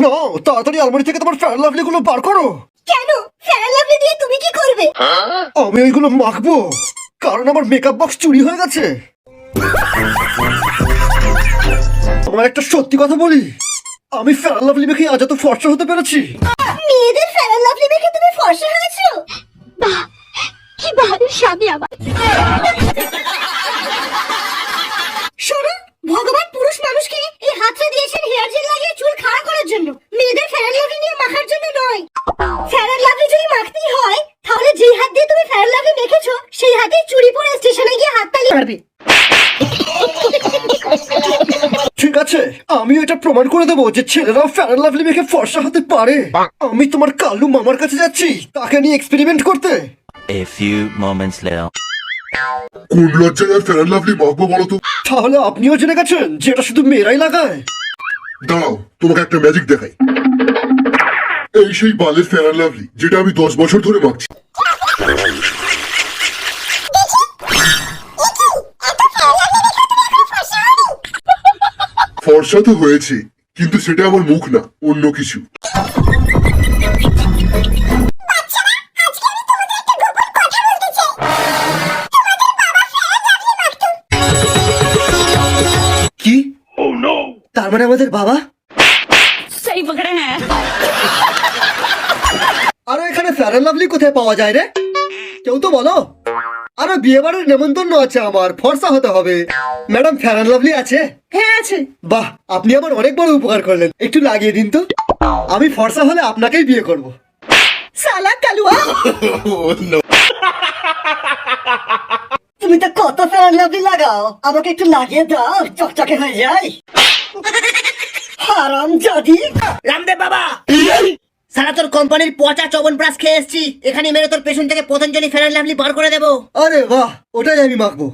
না, তাড়াতাড়ি আলমারি থেকে তোমার ফেয়ার লাভলি গুলো বার করো। কেন? ফেয়ার লাভলি দিয়ে তুমি কি করবে? আমি ওইগুলো মাখবো, কারণ আমার মেকআপ বক্স চুরি হয়ে গেছে। আমার একটা সত্যি কথা বলি, আমি ফেয়ার লাভলি মেখে আজ এত ফর্সা হতে পেরেছি। মেয়েদের ফেয়ার লাভলি মেখে তুমি ফর্সা হয়েছো? বাহ, কি ভালো স্বামী আমার। শোনো, ভগবান পুরুষ মানুষকে এই হাতটা দিয়েছেন হেয়ার জেল লাগিয়ে চুল খাড়া করার জন্য, মেয়েদের ফেয়ার লাভলি নিয়ে মাখার জন্য নয়। ফেয়ার লাভলি যদি মাখতেই হয়, তাহলে যেই হাত দিয়ে তুমি ফেয়ার লাভলি মেখেছো সেই হাতেই চুরি পরে স্টেশনে গিয়ে হাততালি মারবে। ঠিক আছে, আমি এটা প্রমাণ করে দেবো যে ছেলেরাও ফেয়ার লাভলি মেখে ফর্সা হতে পারে। আমি তোমার কালু মামার কাছে যাচ্ছি তাকে নিয়ে এক্সপেরিমেন্ট করতে। A few moments later. কোন লজ্জায় আর ফেয়ার লাভলি মাখবো বলো তো? তাহলে আপনিও জেনে গেছেন যে এটা শুধু মেয়েরাই লাগায়? দাঁড়াও, তোমাকে একটা ম্যাজিক দেখাই। এই সেই বালের ফেয়ার লাভলি যেটা আমি 10 বছর ধরে মাখছি। ফর্সা তো হয়েছে, কিন্তু সেটা আমার মুখ না, অন্য কিছু। কি? তার মানে আমাদের বাবা? সহি পকড়ে হ্যাঁ। আরে এখানে ফেয়ার লাভলি কোথায় পাওয়া যায় রে? কেউ তো বলো। আরে বিয়ে বাড়ির নেমন্তন্ন আছে আমার, ফর্সা হতে হবে। ম্যাডাম ফেয়ার লাভলি আছে? হ্যাঁ আছে। বাহ, আপনি আমার অনেক বড় উপকার করলেন। একটু লাগিয়ে দিন তো, আমি ফর্সা হলে আপনাকেই বিয়ে করব। সালা কালুয়া, তুমি তো কত ফেয়ার লাভলি লাগাও, আমাকে একটু লাগিয়ে দাও, চকচকে হয়ে যায়। হারাম জাদি। রামদেব বাবা, সারা তোর কোম্পানির পচা চবন ব্রাশ খেয়ে এসছি, এখানে মেরে তোর পেছন থেকে পতঞ্জলি ফেয়ার লাভলি বার করে দেবো। আরে বাহ, ওটাই আমি মাখবো।